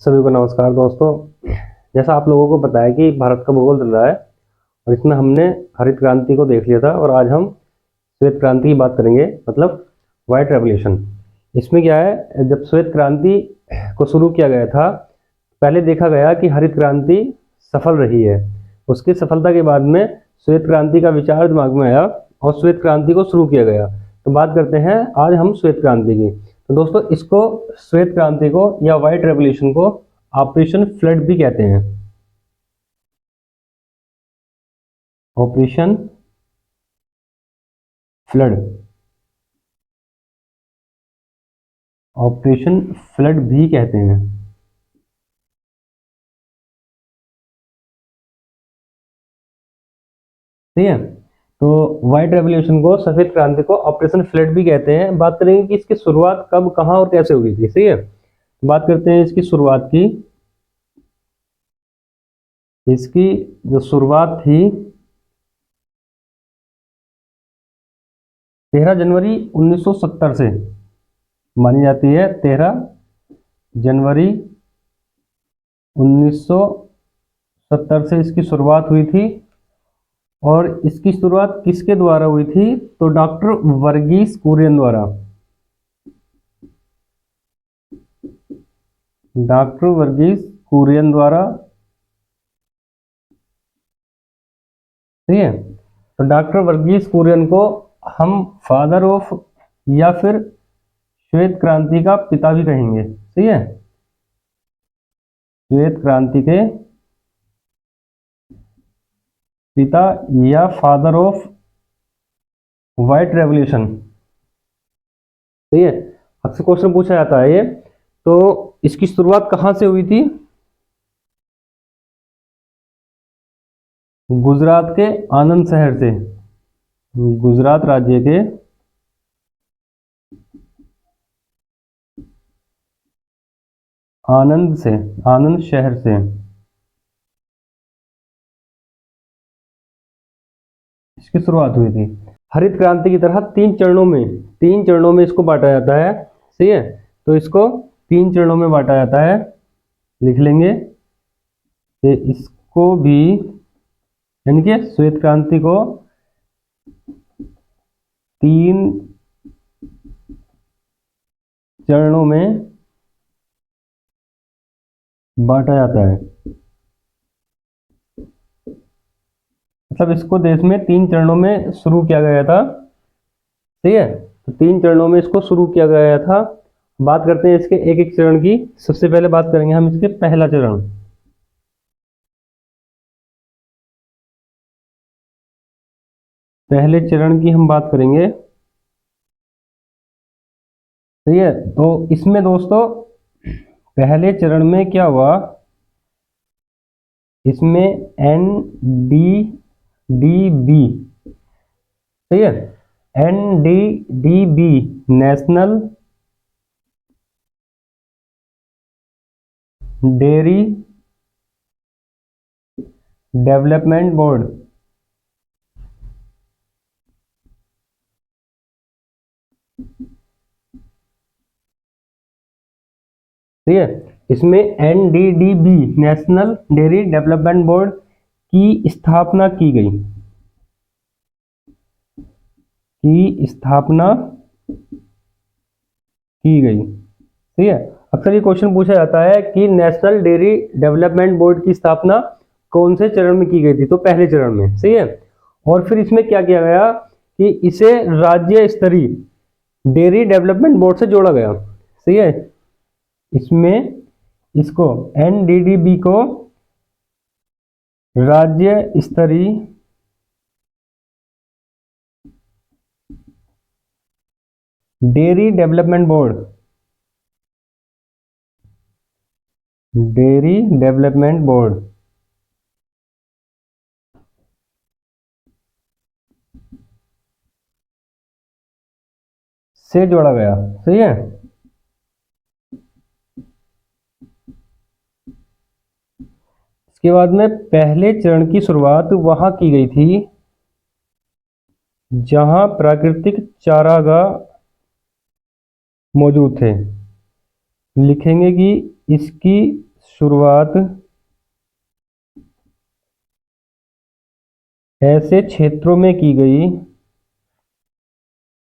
सभी को नमस्कार दोस्तों। जैसा आप लोगों को पता है कि भारत का भूगोल चल रहा है और इसमें हमने हरित क्रांति को देख लिया था और आज हम श्वेत क्रांति की बात करेंगे, मतलब व्हाइट रेवोल्यूशन। इसमें क्या है, जब श्वेत क्रांति को शुरू किया गया था, पहले देखा गया कि हरित क्रांति सफल रही है। उसकी सफलता के बाद में श्वेत क्रांति का विचार दिमाग में आया और श्वेत क्रांति को शुरू किया गया। तो बात करते हैं आज हम श्वेत क्रांति की। तो दोस्तों, इसको श्वेत क्रांति को या व्हाइट रेवोल्यूशन को ऑपरेशन फ्लड भी कहते हैं। ऑपरेशन फ्लड, ऑपरेशन फ्लड भी कहते हैं। ठीक है, तो व्हाइट रेवोल्यूशन को, सफेद क्रांति को ऑपरेशन फ्लड भी कहते हैं। बात करेंगे कि इसकी शुरुआत कब, कहां और कैसे हुई थी। सही है, बात करते हैं इसकी शुरुआत की। इसकी जो शुरुआत थी 13 जनवरी 1970 से मानी जाती है। 13 जनवरी 1970 से इसकी शुरुआत हुई थी। और इसकी शुरुआत किसके द्वारा हुई थी? तो डॉक्टर वर्गीस कुरियन द्वारा। डॉक्टर वर्गीस कुरियन द्वारा। ठीक है, तो डॉक्टर वर्गीस कुरियन को हम फादर ऑफ या फिर श्वेत क्रांति का पिता भी कहेंगे। सही है, श्वेत क्रांति के पिता या फादर ऑफ व्हाइट रेवोल्यूशन। सही है, अक्सर क्वेश्चन पूछा जाता है ये। तो इसकी शुरुआत कहां से हुई थी? गुजरात के आनंद शहर से। गुजरात राज्य के आनंद से, आनंद शहर से इसकी शुरुआत हुई थी। हरित क्रांति की तरह तीन चरणों में इसको बांटा जाता है। सही है, तो इसको 3 चरणों में बांटा जाता है। लिख लेंगे कि इसको भी, यानी कि श्वेत क्रांति को 3 चरणों में बांटा जाता है। मतलब इसको देश में 3 चरणों में शुरू किया गया था। ठीक है, तो 3 चरणों में इसको शुरू किया गया था। बात करते हैं इसके एक एक चरण की। सबसे पहले बात करेंगे हम इसके पहला चरण। पहले चरण की हम बात करेंगे। ठीक है, तो इसमें दोस्तों पहले चरण में क्या हुआ, इसमें NDDB। ठीक है, NDDB national dairy development board. ठीक है, इसमें NDDB national dairy development board की स्थापना की गई। ठीक है, अक्सर ये क्वेश्चन पूछा जाता है कि नेशनल डेयरी डेवलपमेंट बोर्ड की स्थापना कौन से चरण में की गई थी? तो पहले चरण में। सही है, और फिर इसमें क्या किया गया कि इसे राज्य स्तरीय डेयरी डेवलपमेंट बोर्ड से जोड़ा गया। सही है, इसमें इसको NDDB को राज्य स्तरीय डेयरी डेवलपमेंट बोर्ड से जोड़ा गया। सही है, इसके बाद में पहले चरण की शुरुआत वहां की गई थी जहां प्राकृतिक चारागाह मौजूद थे। लिखेंगे कि इसकी शुरुआत ऐसे क्षेत्रों में की गई,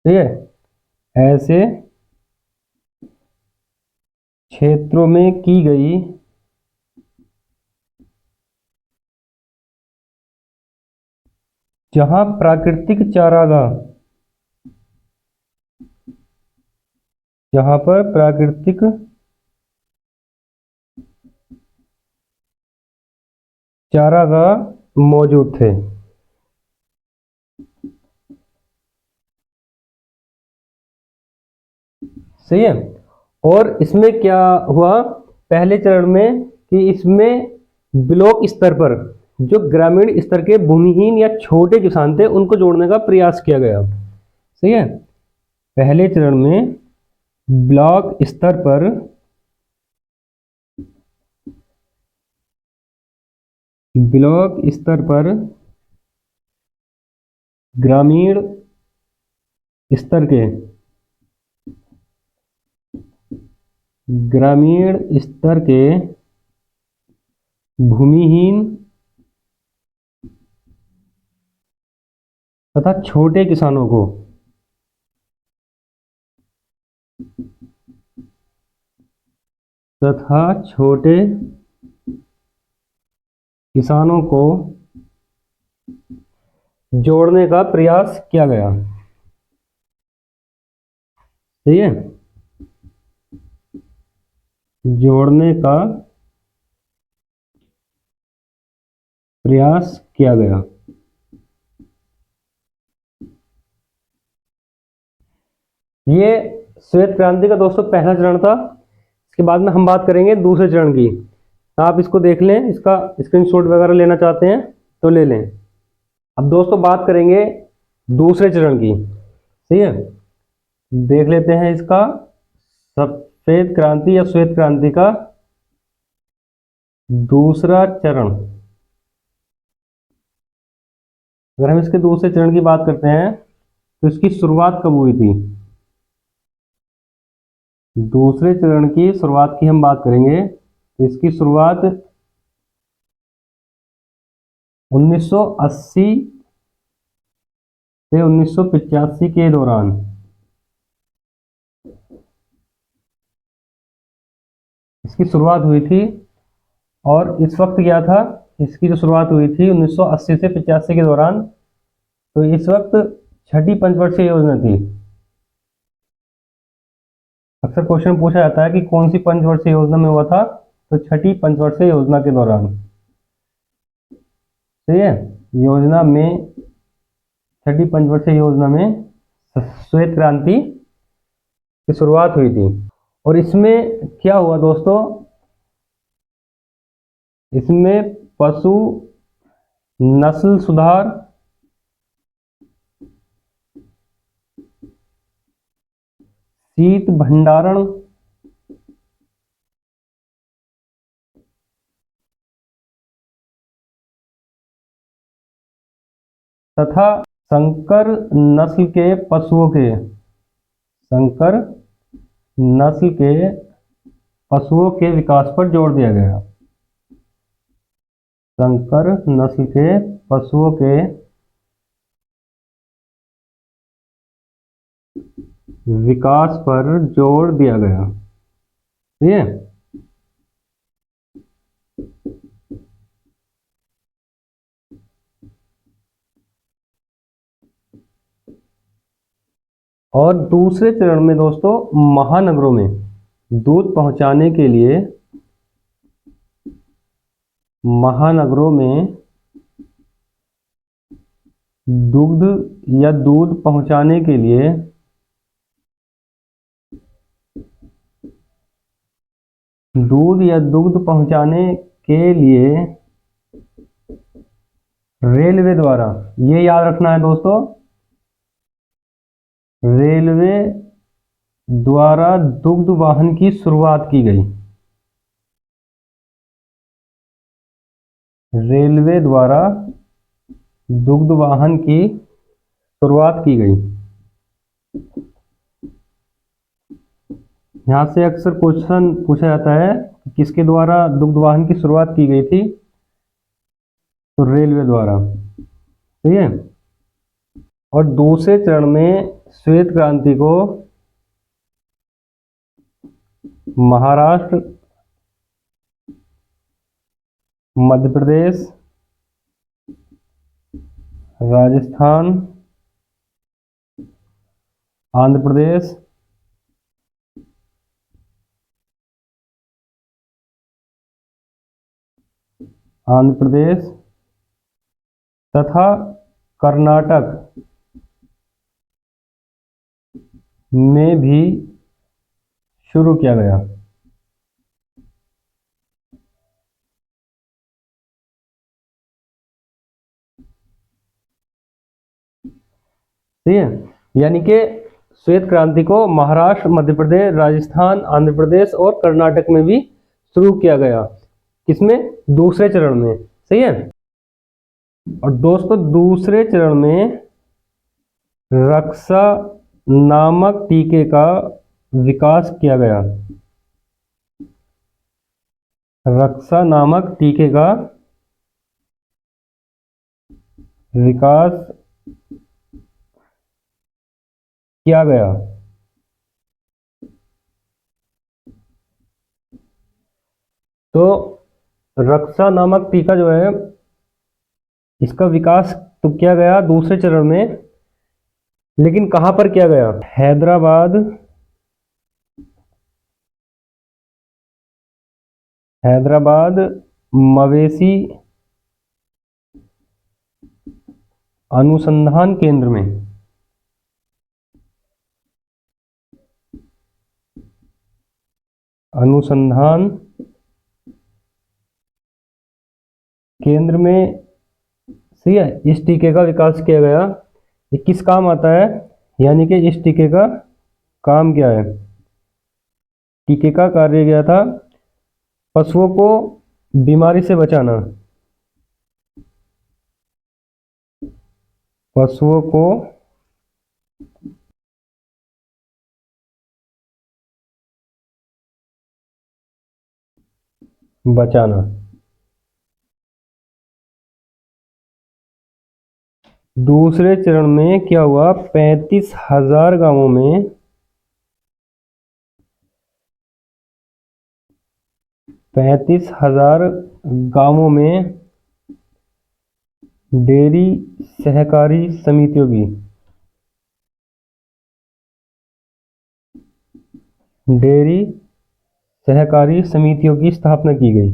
ठीक है, ऐसे क्षेत्रों में की गई जहां प्राकृतिक चारागाह, जहां पर प्राकृतिक चारागाह मौजूद थे। सही है। और इसमें क्या हुआ पहले चरण में कि इसमें ब्लॉक स्तर पर जो ग्रामीण स्तर के भूमिहीन या छोटे किसान थे उनको जोड़ने का प्रयास किया गया। सही है। पहले चरण में ब्लॉक स्तर पर ग्रामीण स्तर के भूमिहीन तथा छोटे किसानों को जोड़ने का प्रयास किया गया। सही है। जोड़ने का प्रयास किया गया। ये श्वेत क्रांति का दोस्तों पहला चरण था। इसके बाद में हम बात करेंगे दूसरे चरण की। आप इसको देख लें, इसका स्क्रीनशॉट वगैरह लेना चाहते हैं तो ले लें। अब दोस्तों बात करेंगे दूसरे चरण की। सही है। देख लेते हैं इसका सफेद क्रांति या श्वेत क्रांति का दूसरा चरण। अगर हम इसके दूसरे चरण की बात करते हैं तो इसकी शुरुआत कब हुई थी? दूसरे चरण की शुरुआत की हम बात करेंगे तो इसकी शुरुआत 1980 से 1985 के दौरान इसकी शुरुआत हुई थी। और इस वक्त क्या था, इसकी जो शुरुआत हुई थी 1980 से 85 के दौरान, तो इस वक्त छठी पंचवर्षीय योजना थी। अक्सर क्वेश्चन पूछा जाता है कि कौन सी पंचवर्षीय योजना में हुआ था, तो छठी पंचवर्षीय योजना के दौरान। सही है। योजना में छठी पंचवर्षीय योजना में श्वेत क्रांति की शुरुआत हुई थी। और इसमें क्या हुआ दोस्तों, इसमें पशु नस्ल सुधार, शीत भंडारण तथा संकर नस्ल के पशुओं के विकास पर जोर दिया गया। संकर नस्ल के पशुओं के विकास पर जोर दिया गया। ठीक है। और दूसरे चरण में दोस्तों महानगरों में दूध पहुंचाने के लिए, महानगरों में दूध पहुंचाने के लिए दुग्ध पहुंचाने के लिए रेलवे द्वारा, ये याद रखना है दोस्तों, रेलवे द्वारा दुग्ध वाहन की शुरुआत की गई। रेलवे द्वारा दुग्ध वाहन की शुरुआत की गई। यहां से अक्सर क्वेश्चन पूछा जाता है किसके द्वारा दुग्ध वाहन की शुरुआत की गई थी? तो रेलवे द्वारा। सही है। और दूसरे चरण में श्वेत क्रांति को महाराष्ट्र, मध्य प्रदेश, राजस्थान, आंध्र प्रदेश, तथा कर्नाटक में भी शुरू किया गया। ठीक है, यानी कि श्वेत क्रांति को महाराष्ट्र, मध्य प्रदेश, राजस्थान, आंध्र प्रदेश और कर्नाटक में भी शुरू किया गया। किसमें? दूसरे चरण में। सही है। और दोस्तों दूसरे चरण में रक्षा नामक टीके का विकास किया गया। रक्षा नामक टीके का विकास किया गया। तो रक्षा नामक टीका जो है इसका विकास तो किया गया दूसरे चरण में, लेकिन कहां पर किया गया? हैदराबाद मवेशी अनुसंधान केंद्र में। अनुसंधान केंद्र में। सही है। इस टीके का विकास किया गया। ये किस काम आता है? यानी कि इस टीके का काम क्या है? टीके का कार्य क्या था? पशुओं को बीमारी से बचाना। पशुओं को बचाना। दूसरे चरण में क्या हुआ? 35,000 गांवों में 35,000 गांवों में डेयरी सहकारी समितियों की स्थापना की गई।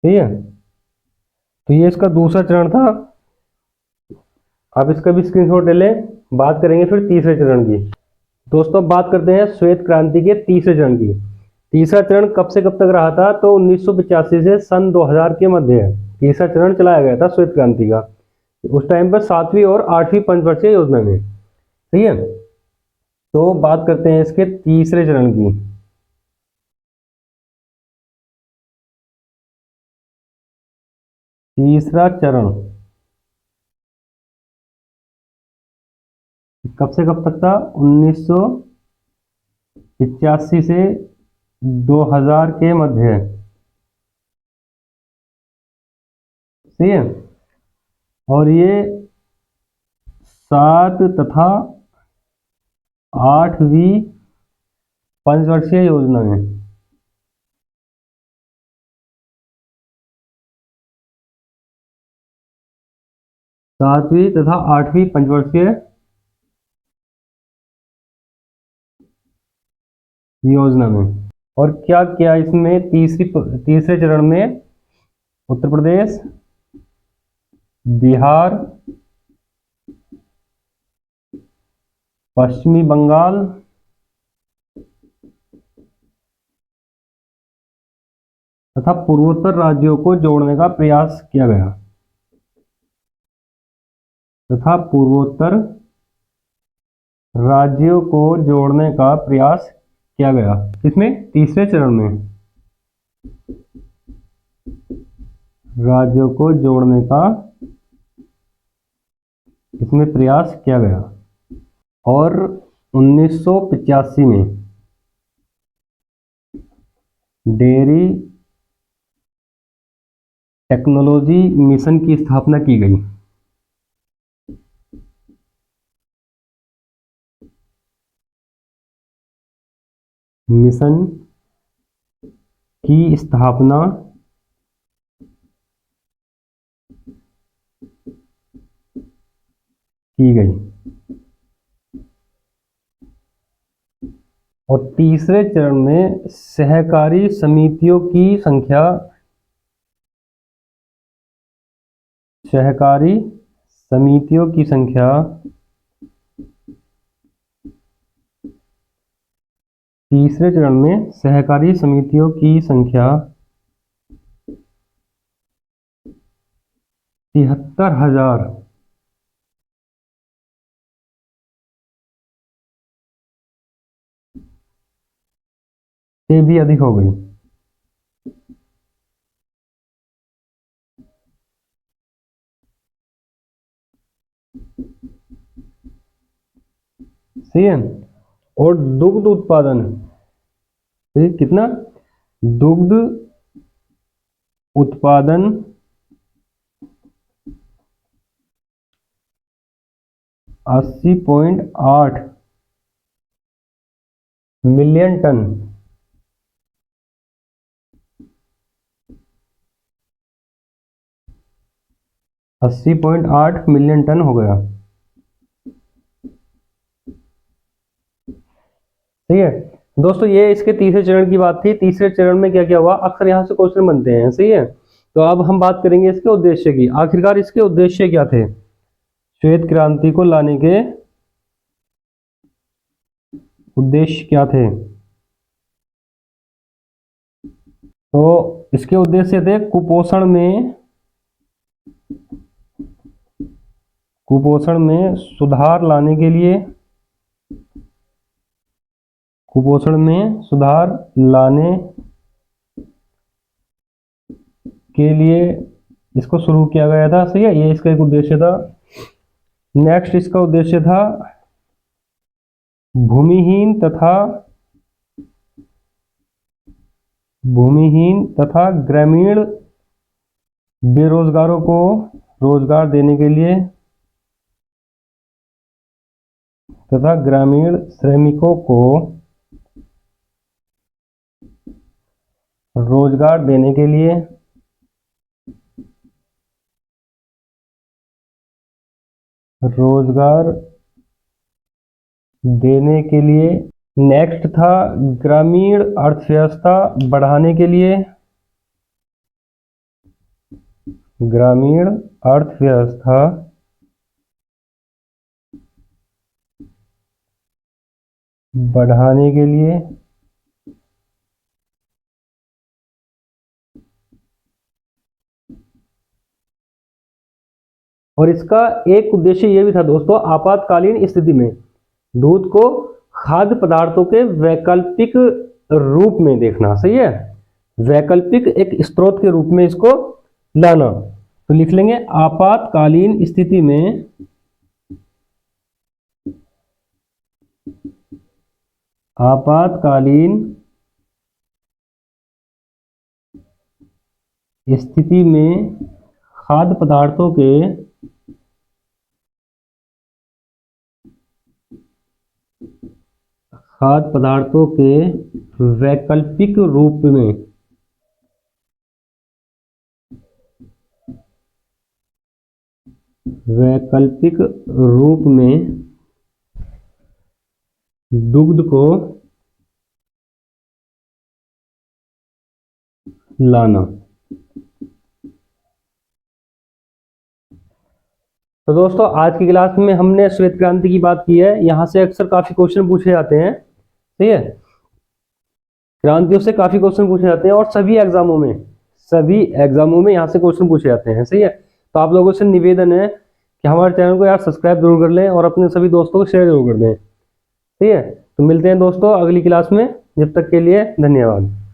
ठीक है। तो ये इसका दूसरा चरण था। आप इसका भी स्क्रीनशॉट ले लें। बात करेंगे फिर तीसरे चरण की। दोस्तों बात करते हैं श्वेत क्रांति के तीसरे चरण की। तीसरा चरण कब से कब तक रहा था? तो 1985 से सन 2000 के मध्य तीसरा चरण चलाया गया था श्वेत क्रांति का। उस टाइम पर 7वीं और 8वीं पंचवर्षीय योजना में। सही है। तो बात करते हैं इसके तीसरे चरण की। तीसरा चरण कब से कब तक था? 1985 से 2000 के मध्य। सही है। और ये 7 तथा 8वीं पंचवर्षीय योजना में। 7वीं तथा 8वीं पंचवर्षीय योजना में। और क्या किया इसमें? तीसरे चरण में उत्तर प्रदेश, बिहार, पश्चिमी बंगाल तथा पूर्वोत्तर राज्यों को जोड़ने का प्रयास किया गया। इसमें तीसरे चरण में राज्यों को जोड़ने का इसमें प्रयास किया गया। और 1985 में डेयरी टेक्नोलॉजी मिशन की स्थापना की गई। मिशन की स्थापना की गई। और तीसरे चरण में सहकारी समितियों की संख्या, सहकारी समितियों की संख्या तीसरे चरण में सहकारी समितियों की संख्या 73,000 से भी अधिक हो गई। सही है। और दुग्ध उत्पादन, कितना? दुग्ध उत्पादन 80.8 मिलियन टन। 80.8 मिलियन टन हो गया। ठीक है दोस्तों, ये इसके तीसरे चरण की बात थी। तीसरे चरण में क्या क्या हुआ, अक्सर यहाँ से क्वेश्चन बनते हैं। सही है, तो अब हम बात करेंगे इसके उद्देश्य की। आखिरकार इसके उद्देश्य क्या थे? श्वेत क्रांति को लाने के उद्देश्य क्या थे? तो इसके उद्देश्य थे कुपोषण में सुधार लाने के लिए, कुपोषण में सुधार लाने के लिए इसको शुरू किया गया था। सही है, ये इसका एक उद्देश्य था। नेक्स्ट इसका उद्देश्य था भूमिहीन तथा ग्रामीण बेरोजगारों को रोजगार देने के लिए तथा ग्रामीण श्रमिकों को रोजगार देने के लिए नेक्स्ट था ग्रामीण अर्थव्यवस्था बढ़ाने के लिए, ग्रामीण अर्थव्यवस्था बढ़ाने के लिए और इसका एक उद्देश्य यह भी था दोस्तों, आपातकालीन स्थिति में दूध को खाद्य पदार्थों के वैकल्पिक रूप में देखना। सही है, वैकल्पिक एक स्रोत के रूप में इसको लाना। तो लिख लेंगे आपातकालीन स्थिति में खाद्य पदार्थों के वैकल्पिक रूप में दुग्ध को लाना। तो दोस्तों आज की क्लास में हमने श्वेत क्रांति की बात की है। यहाँ से अक्सर काफी क्वेश्चन पूछे जाते हैं। ठीक है, क्रांतियों से काफी क्वेश्चन पूछे जाते हैं और सभी एग्जामों में यहाँ से क्वेश्चन पूछे जाते हैं। सही है, तो आप लोगों से निवेदन है कि हमारे चैनल को यार सब्सक्राइब जरूर कर लें और अपने सभी दोस्तों को शेयर जरूर कर दें। ठीक है, तो मिलते हैं दोस्तों अगली क्लास में। जब तक के लिए धन्यवाद।